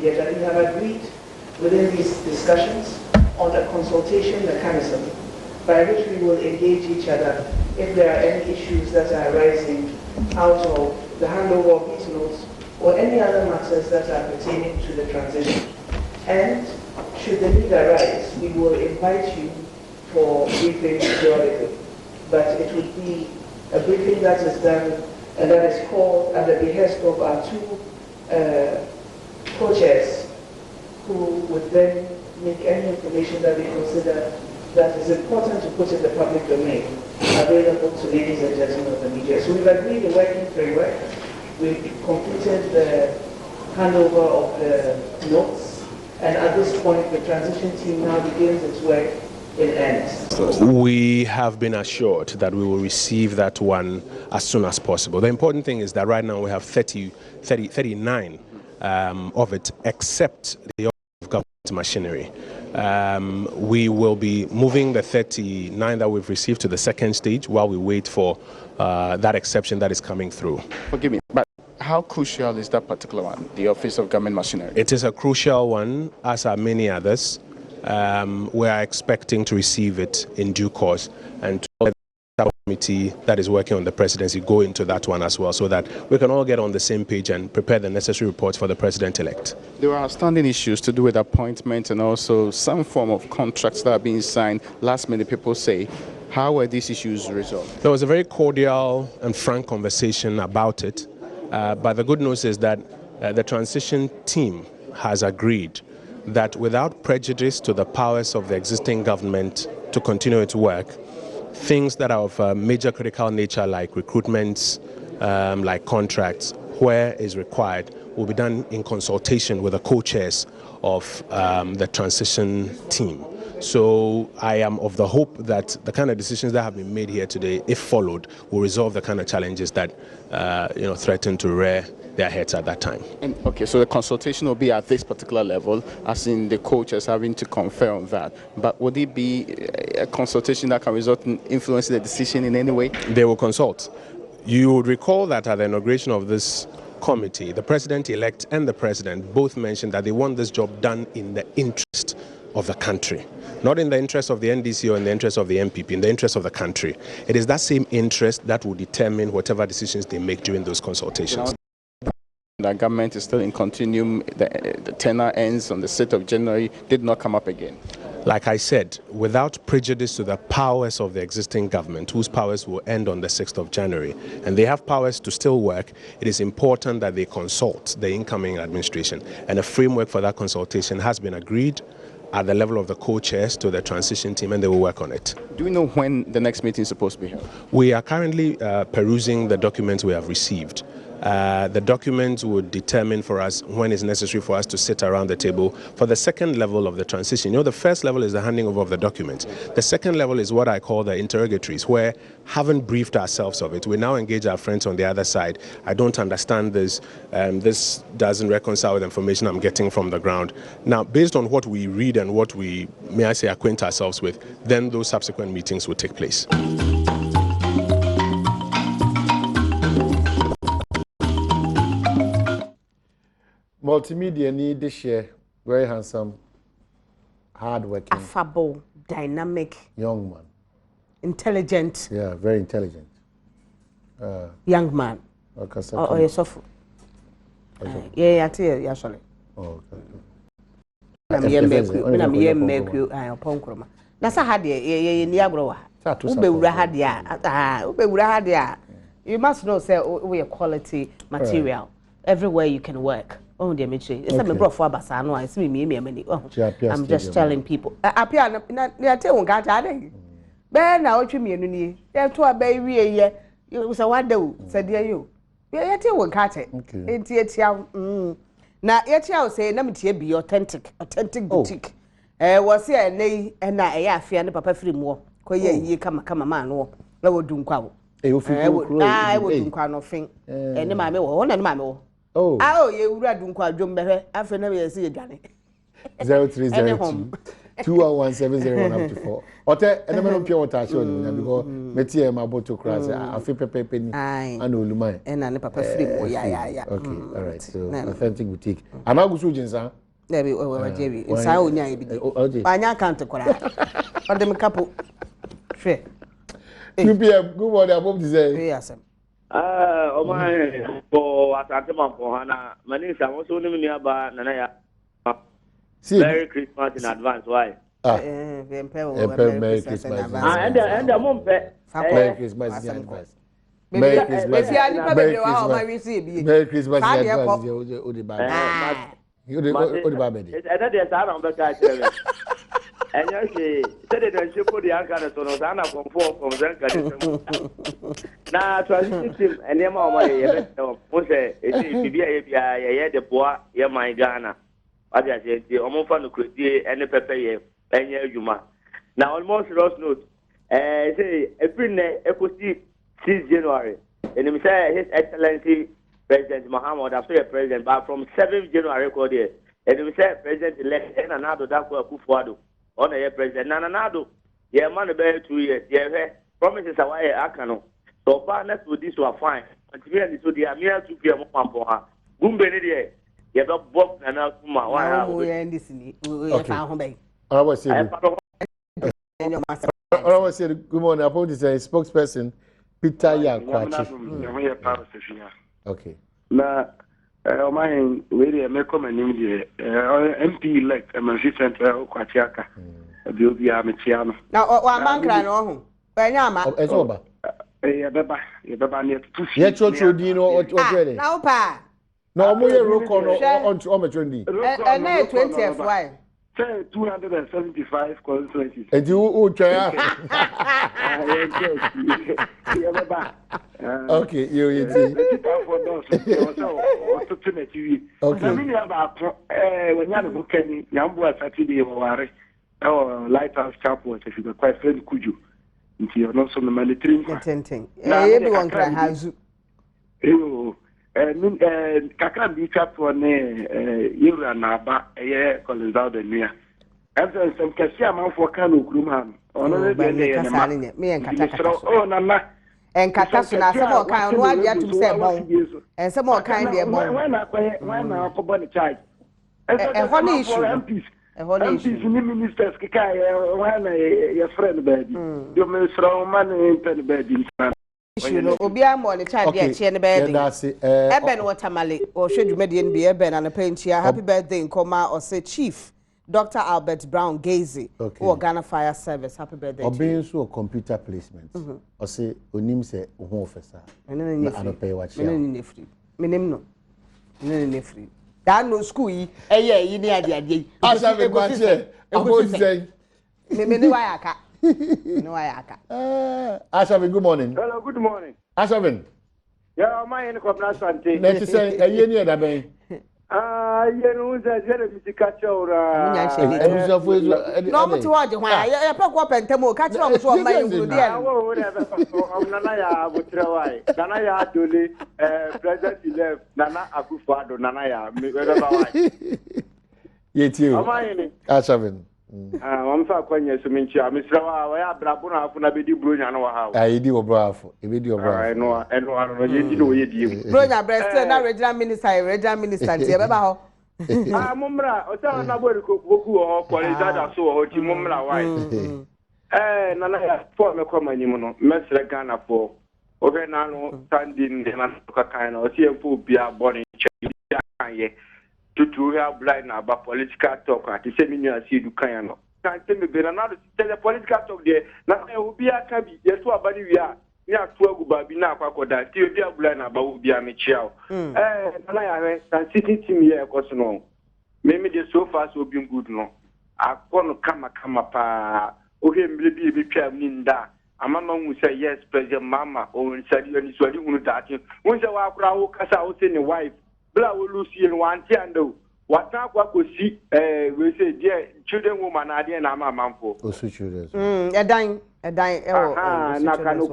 media that we have agreed within these discussions on a consultation mechanism by which we will engage each other if there are any issues that are arising out of the handover of these notes or any other matters that are pertaining to the transition. And should the need arise, we will invite you for briefing periodically. But it would be a briefing that is done and that is called at the behest of our two co-chairs who would then make any information that they consider that is important to put in the public domain available to ladies and gentlemen of the media. So we've agreed the working framework. We've completed the handover of the notes, and at this point the transition team now begins its work in earnest. We have been assured that we will receive that one as soon as possible. The important thing is that right now we have 39 of it, except the government machinery. We will be moving the 39 that we've received to the second stage while we wait for that exception that is coming through. Forgive me, but how crucial is that particular one, the Office of Government Machinery? It is a crucial one, as are many others. We are expecting to receive it in due course, and to let the committee that is working on the presidency go into that one as well, so that we can all get on the same page and prepare the necessary reports for the president-elect. There are outstanding issues to do with appointment and also some form of contracts that are being signed. Last minute, people say, how were these issues resolved? There was a very cordial and frank conversation about it, but the good news is that the transition team has agreed that without prejudice to the powers of the existing government to continue its work, things that are of a major critical nature like recruitments, like contracts, where is required, will be done in consultation with the co-chairs of the transition team. So I am of the hope that the kind of decisions that have been made here today, if followed, will resolve the kind of challenges that threaten to rear their heads at that time. And, okay, so the consultation will be at this particular level, as in the coaches having to confer on that. But would it be a consultation that can result in influencing the decision in any way? They will consult. You would recall that at the inauguration of this committee, the president-elect and the president both mentioned that they want this job done in the interest of the country. Not in the interest of the NDC or in the interest of the MPP, in the interest of the country. It is that same interest that will determine whatever decisions they make during those consultations. The government is still in continuum. The tenure ends on the 6th of January, did not come up again. Like I said, without prejudice to the powers of the existing government, whose powers will end on the 6th of January, and they have powers to still work, it is important that they consult the incoming administration. And a framework for that consultation has been agreed at the level of the co-chairs to the transition team, and they will work on it. Do we know when the next meeting is supposed to be held? We are currently perusing the documents we have received. The documents would determine for us when it's necessary for us to sit around the table for the second level of the transition. You know, the first level is the handing over of the documents. The second level is what I call the interrogatories, where, having briefed ourselves of it, we now engage our friends on the other side. I don't understand this. This doesn't reconcile with information I'm getting from the ground. Now, based on what we read and what we, may I say, acquaint ourselves with, then those subsequent meetings will take place. Multimedia need this year, very handsome, hard-working, affable, dynamic, young man, intelligent. Yeah, very intelligent. Young man. Okay, oh, yes, of. Yeah, yeah, sorry. Oh, okay. I'm here, make you. I upon Croma. That's a hard year, Niagara. You must know, sir, we are quality material everywhere you can work. Oh, dear Mitchell, it's a member of Wabasano. I see me. I'm just telling people. Appear, I tell you, got adding. Ben, now, what you mean? You're to a baby, it was a wonder, said you. Yeah, tell one cat it. It's yet young. Now, yet I'll say, Namity be authentic boutique. Was here, nay, and I fear the papa free more. Ye come a man, or I would do quaw. I would do quaw nothing. And the mamma, one and mamma. Oh, you would do quaw jumbe after never see a Johnny. 0302 21170 up to 4. Ote ene me no pure water show ni because meti e ma bottle cross afi pepe penny and olumai. And an papa free mo ya. Okay, all right. So authentic boutique. And I go so jinsa. There be Jerry. Inside onya e bi. Anya account kwara. For them couple. Share. 2 p.m. Good morning. I'm to say. Yes. Oh my, for Asante Mampohana, my name is also Nimiaba Nanaya. Merry Christmas in advance. Why? Merry Christmas. And the mom pet. Merry Christmas in advance. Merry Christmas. Merry Christmas. Merry Christmas in advance. And you said that you put the anchor to no Zana from 4 from Zanka. Now, transition team and your mama, was a the boy, yeah, my Ghana. I just said, the Omofan Critier and the Pepe, and Yuma. Now, almost lost note. Say, April, Equity 6 January. And him say, His Excellency President Muhammad, after a president, but from 7th January, and him say, President elect and another Dako Kufuado. On a president Nanado, yeah, man, about 2 years, yeah, promises are why I can. So partners with this were fine. And to be honest with you, I'm here to be a mom for her. Boom, Benedict, you have both and out to my wife. We end this in the I was saying, good morning. I'm going to say spokesperson Peter Yakwachi. Okay. My really make come name the MP elect Emergency Center Kwatiaka. Will be a Michiano. Now, one man cry no. Banyama. It's over. Beba near to Yet, you Dino or really? Now, pa. No, more rock on to Ometrendi. And 20th, why? Say 275 constituencies. And you, try. Okay, you okay. When you have a book, Yambu Saturday or Lighthouse Chapel, if you quite friend, could you? Into your non some military. Everyone can have you. Kakra bi chapter ne yura na ba Colizao de Nia. After some Cassia man for Kano Kruman. Ono be me and Kataka. Oh, Nana. And Katasuna, some more kind of idea to say bon. And some more kind of bon. When I for the child. A honey issue. A honey issue. Ministers, Kaka, when your friend bed. You may throw money into the bed. Obia mo the child be che ne birthday. Eben Watermale or should you median be Eben and a paint here. Happy birthday in coma or say Chief Dr. Albert Brown Gazy or Ghana Fire Service. Happy birthday. Or being so computer placement. Or say Unim say officer. And then I don't pay what you Minim no free. That no school yeah you need idea. I shall be one say. I'm going to say Wayaka. No, Ashavin, good morning. Hello, good morning. Ashavin. Yeah, my name is Asante. Let's say a year near that bay. You know, there's a catch or no, to watch why I pop up and Temo catch on so my Nanaya would try. Nanaya Duli, President elect Nana Akufado, Nanaya, Yet you, Ashavin. I'm sorry, when you're Mr. Brabuna, Funabidi Bruna. I do a bravo. If you do a bravo, I know, and you know, you Brother Breast, now Regina Minister, Tiabaho. Mumra, or tell another Boku or Qualidad, so or Timumra, why? Nana, for me, come anymore, Messer Ghana for. Okay, now, standing in a kind of CFO be a bonnie. To have blind about political talk at the same as you do. Can't tell me, but another tell the political talk there. Now, there will be a cabby, yes, to a body we are. We are 12 Babina, Pacoda, still be a blind about be a Michel. I am sitting to me, of course, no. Maybe the so far so being good, no. I want to come up, okay, maybe be Minda. A mamma will say, yes, President Mama, or in Saudi, and so you will that. Once a while, Casa was in a wife. Bla will Lucy and one tiando. What now what could see? We say, dear children, woman, I didn't have a man for. Also, children. A dying, Nakano,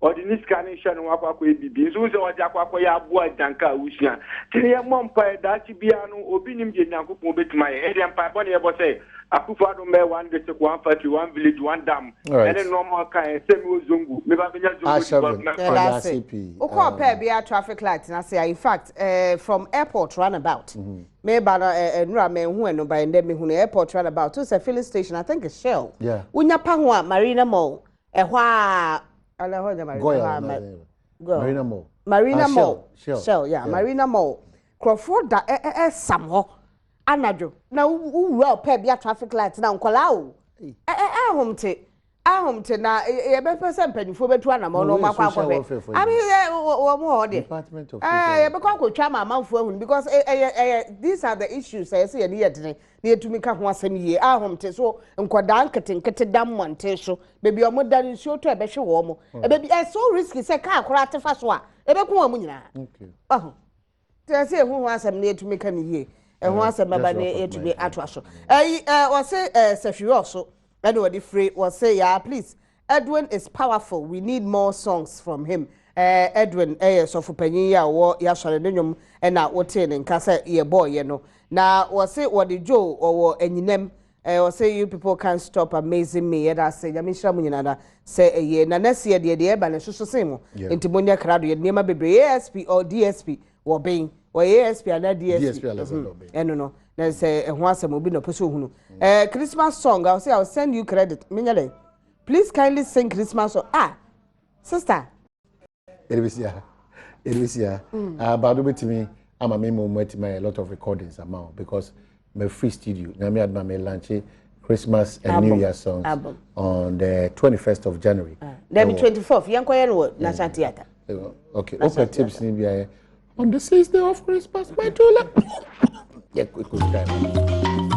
or the news scanning wako bibi so se waja kwako ya aboa danka wusia tiri ya mompa da chi bia no obi nim je nyankopon betima e dey mpa bo ne yebo say akufo ado me 1 district 1 factory 1 village 1 dam and normal kan say me ozongu me ba benya zongu o ko pa bia traffic light na say in fact from airport runabout me ba na nura me hu eno ba ndem me hu airport runabout to say filling station I think it's Shell unya pa ho a Marina Mall ehwa Marina Mall. Marina Mall. Shell, yeah. Marina Mall. Crawford da samho. Anadwo. Na well pay bia traffic light na nkola o. Ahomte na e be person panifo betu anamo no makwa akwafe. I mean wo mo de. Department of e be kwa kwotwa ma amanfo ahun because these are the issues I say ye yedene na etumi ka ho asem yie ahomte so nkoda nkete dam monte so bebi omo dan nsuo to e be hwe wo mo e be so risky say ka akora atefa so a e be ko amu nyina. Okay. Te say hu asem na etumi ka ne yie. Ho asem baba na etumi ato so. O say Sefiro so Edward Free was say, yeah, please. Edwin is powerful. We need more songs from him. Edwin, so for penny ya or ya shalenum and now what in Casa ye boy, you know. Now was say what the Joe or any name or say you people can't stop amazing me. And I say, Yamisha Munana say a year. Now next year, the air ban social same into Monia Crowd, your name be ASP or DSP or being or ASP and DSP. And no. Na say once a mobile no pursue hunu. Christmas song, I'll say I'll send you credit. Minyale. Please kindly sing Christmas song. Sister. It was but to me, I'm a memo with a lot of recordings amount because my free studio. Now me had my launch Christmas and New Year songs on the 21st of January. There be 24th. Young Koyan National Theatre. Okay. Open tips on the 6th day of Christmas, my true love. Yeah, quick time.